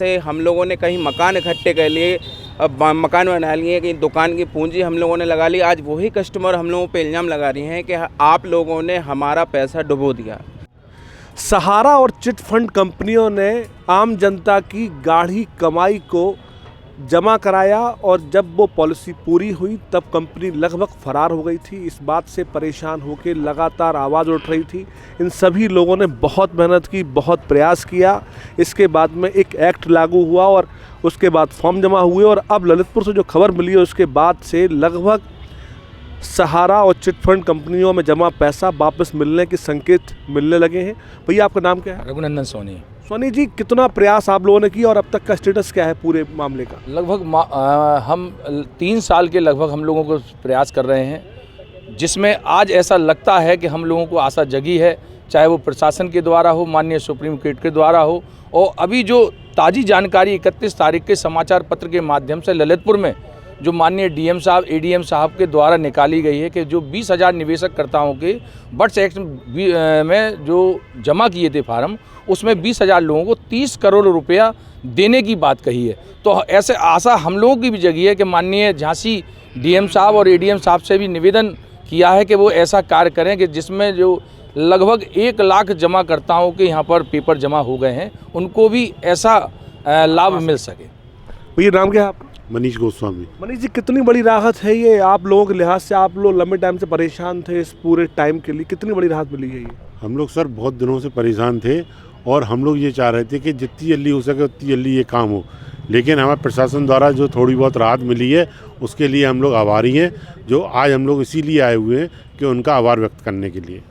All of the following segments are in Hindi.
से हम लोगों ने कहीं मकान इकट्ठे कर लिए, अब मकान बना लिए, कहीं दुकान की पूंजी हम लोगों ने लगा ली। आज वही कस्टमर हम लोगों पे इल्ज़ाम लगा रहे हैं कि आप लोगों ने हमारा पैसा डुबो दिया। सहारा और चिट फंड कंपनियों ने आम जनता की गाढ़ी कमाई को जमा कराया और जब वो पॉलिसी पूरी हुई तब कंपनी लगभग फरार हो गई थी। इस बात से परेशान होकर लगातार आवाज़ उठ रही थी। इन सभी लोगों ने बहुत मेहनत की, बहुत प्रयास किया। इसके बाद में एक एक्ट लागू हुआ और उसके बाद फॉर्म जमा हुए और अब ललितपुर से जो खबर मिली है उसके बाद से लगभग सहारा और चिट फंड कंपनियों में जमा पैसा वापस मिलने के संकेत मिलने लगे हैं। भैया आपका नाम क्या है? रघुनंदन सोनी। सोनी जी, कितना प्रयास आप लोगों ने किया और अब तक का स्टेटस क्या है पूरे मामले का? लगभग हम 3 साल के लगभग हम लोगों को प्रयास कर रहे हैं, जिसमें आज ऐसा लगता है कि हम लोगों को आशा जगी है, चाहे वो प्रशासन के द्वारा हो, माननीय सुप्रीम कोर्ट के द्वारा हो। और अभी जो ताज़ी जानकारी 31 तारीख के समाचार पत्र के माध्यम से ललितपुर में जो माननीय डीएम साहब, एडीएम साहब के द्वारा निकाली गई है कि जो 20,000 निवेशकर्ताओं के बर्ड्स एक्ट में जो जमा किए थे फार्म, उसमें 20,000 लोगों को 30 करोड़ रुपया देने की बात कही है। तो ऐसे आशा हम लोगों की भी जगी है कि माननीय झांसी डीएम साहब और एडीएम साहब से भी निवेदन किया है कि वो ऐसा कार्य करें कि जिसमें जो लगभग 1 लाख जमाकर्ताओं के यहाँ पर पेपर जमा हो गए हैं, उनको भी ऐसा लाभ मिल सके। भैया नाम क्या है आपका? मनीष गोस्वामी। मनीष जी, कितनी बड़ी राहत है ये आप लोगों के लिहाज से? आप लोग लंबे टाइम से परेशान थे, इस पूरे टाइम के लिए कितनी बड़ी राहत मिली है ये? हम लोग सर बहुत दिनों से परेशान थे और हम लोग ये चाह रहे थे कि जितनी जल्दी हो सके उतनी जल्दी ये काम हो, लेकिन हमें प्रशासन द्वारा जो थोड़ी बहुत राहत मिली है उसके लिए हम लोग आभारी हैं। जो आज हम लोग इसीलिए आए हुए हैं कि उनका आभार व्यक्त करने के लिए।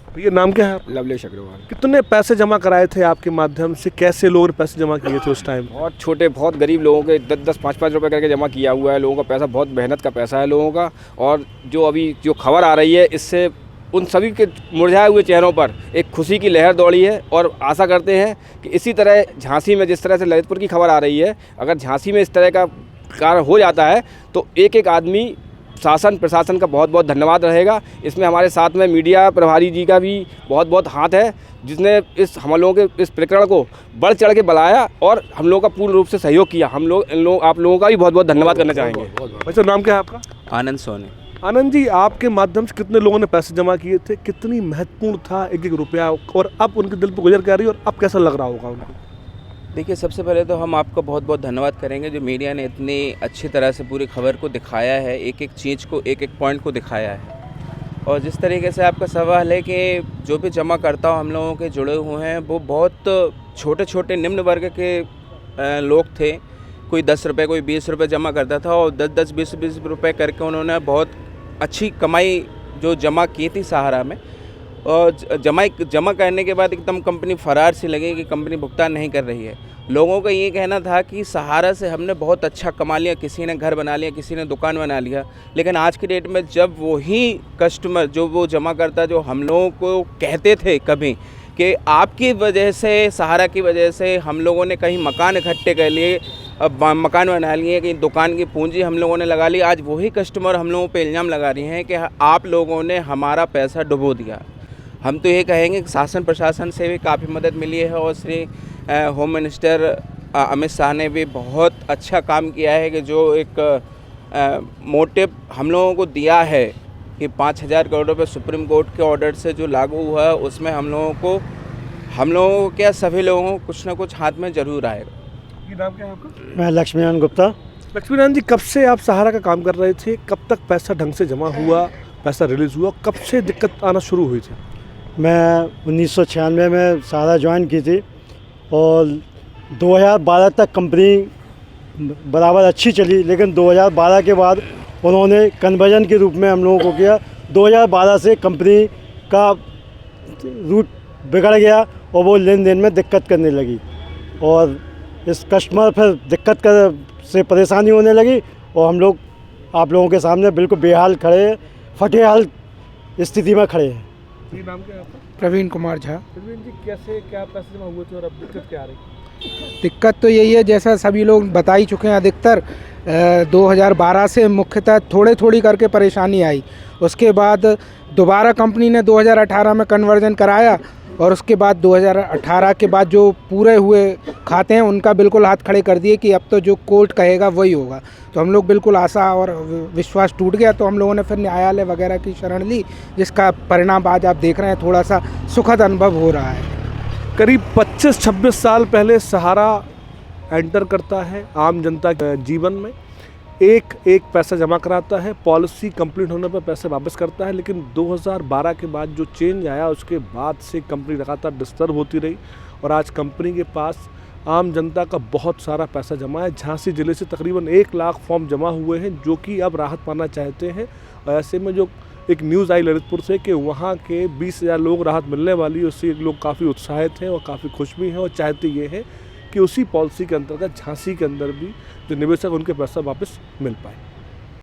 भैया नाम क्या है? लवलेश अग्रवाल। कितने पैसे जमा कराए थे आपके माध्यम से? कैसे लोगों ने पैसे जमा किए थे उस टाइम? बहुत छोटे, बहुत गरीब लोगों के 10-10, 5-5 रुपये करके जमा किया हुआ है लोगों का पैसा। बहुत मेहनत का पैसा है लोगों का। और जो अभी जो खबर आ रही है, इससे उन सभी के मुरझाए हुए चेहरों पर एक खुशी की लहर दौड़ी है। और आशा करते हैं कि इसी तरह झांसी में जिस तरह से ललितपुर की खबर आ रही है, अगर झांसी में इस तरह का कार्य हो जाता है तो एक आदमी, शासन प्रशासन का बहुत बहुत धन्यवाद रहेगा। इसमें हमारे साथ में मीडिया प्रभारी जी का भी बहुत बहुत हाथ है, जिसने इस हम लोगों के इस प्रकरण को बढ़ चढ़ के बढ़ाया और हम लोगों का पूर्ण रूप से सहयोग किया। हम लोग आप लोगों का भी बहुत बहुत धन्यवाद करना चाहेंगे। वैसे नाम क्या है आपका? आनंद सोनी। आनंद जी, आपके माध्यम से कितने लोगों ने पैसे जमा किए थे? कितनी महत्वपूर्ण था एक रुपया और अब उनके दिल पर गुजर कर रही है और अब कैसा लग रहा होगा उनको? देखिए, सबसे पहले तो हम आपका बहुत बहुत धन्यवाद करेंगे जो मीडिया ने इतनी अच्छी तरह से पूरी खबर को दिखाया है, एक चीज़ को, एक पॉइंट को दिखाया है। और जिस तरीके से आपका सवाल है कि जो भी जमा करता हम लोगों के जुड़े हुए हैं वो बहुत छोटे छोटे निम्न वर्ग के लोग थे। कोई 10 रुपये, कोई 20 रुपये जमा करता था और 10-10, 20-20 रुपये करके उन्होंने बहुत अच्छी कमाई जो जमा की थी सहारा में। और जमा करने के बाद एकदम कंपनी फरार सी लगी कि कंपनी भुगतान नहीं कर रही है। लोगों का ये कहना था कि सहारा से हमने बहुत अच्छा कमा लिया, किसी ने घर बना लिया, किसी ने दुकान बना लिया। लेकिन आज की डेट में जब वही कस्टमर, जो वो जमा करता, जो हम लोगों को कहते थे कभी कि आपकी वजह से, सहारा की वजह से हम लोगों ने कहीं मकान इकट्ठे कर लिए, अब मकान बना लिए, कहीं दुकान की पूंजी हम लोगों ने लगा ली, आज वही कस्टमर हम लोगों पे इल्ज़ाम लगा रहे हैं कि आप लोगों ने हमारा पैसा डुबो दिया। हम तो ये कहेंगे कि शासन प्रशासन से भी काफ़ी मदद मिली है और श्री होम मिनिस्टर अमित शाह ने भी बहुत अच्छा काम किया है कि जो एक मोटिव हम लोगों को दिया है कि 5,000 करोड़ रुपये सुप्रीम कोर्ट के ऑर्डर से जो लागू हुआ है, उसमें हम लोगों को क्या सभी लोगों को कुछ ना कुछ हाथ में ज़रूर आएगा। ये नाम क्या है आपका? मैं लक्ष्मीनारायण गुप्ता। लक्ष्मीनारायण जी, कब से आप सहारा का काम कर रहे थे? कब तक पैसा ढंग से जमा हुआ, पैसा रिलीज़ हुआ? कब से दिक्कत आना शुरू हुई थी? मैं 1996 में सहारा ज्वाइन की थी और 2012 तक कंपनी बराबर अच्छी चली, लेकिन 2012 के बाद उन्होंने कन्वर्जन के रूप में हम लोगों को किया। 2012 से कंपनी का रूट बिगड़ गया और वो लेन देन में दिक्कत करने लगी और इस कस्टमर फिर से परेशानी होने लगी और हम लोग आप लोगों के सामने बिल्कुल बेहाल खड़े, फटे हाल स्थिति में खड़े हैं। ये नाम क्या है आपका? प्रवीण कुमार झा। प्रवीण जी, कैसे क्या पैसे जमा हुए थे और अब दिक्कत क्या आ रही? दिक्कत तो यही है, जैसा सभी लोग बता ही चुके हैं, अधिकतर 2012 से मुख्यतः थोड़ी करके परेशानी आई। उसके बाद दोबारा कंपनी ने 2018 में कन्वर्जन कराया और उसके बाद 2018 के बाद जो पूरे हुए खाते हैं उनका बिल्कुल हाथ खड़े कर दिए कि अब तो जो कोर्ट कहेगा वही होगा। तो हम लोग बिल्कुल आशा और विश्वास टूट गया, तो हम लोगों ने फिर न्यायालय वगैरह की शरण ली, जिसका परिणाम आज आप देख रहे हैं। थोड़ा सा सुखद अनुभव हो रहा है। करीब 25-26 साल पहले सहारा एंटर करता है आम जनता के जीवन में, एक पैसा जमा कराता है, पॉलिसी कंप्लीट होने पर पैसे वापस करता है। लेकिन 2012 के बाद जो चेंज आया उसके बाद से कंपनी लगातार डिस्टर्ब होती रही और आज कंपनी के पास आम जनता का बहुत सारा पैसा जमा है। झांसी ज़िले से तकरीबन 1 लाख फॉर्म जमा हुए हैं जो कि अब राहत पाना चाहते हैं। और ऐसे में जो एक न्यूज़ आई ललितपुर से कि वहाँ के 20,000 लोग राहत मिलने वाली है, उससे लोग काफ़ी उत्साहित हैं और काफ़ी खुश भी हैं और चाहते ये हैं कि उसी पॉलिसी के अंतर्गत झांसी के अंदर भी जो निवेशक उनके पैसा वापस मिल पाए।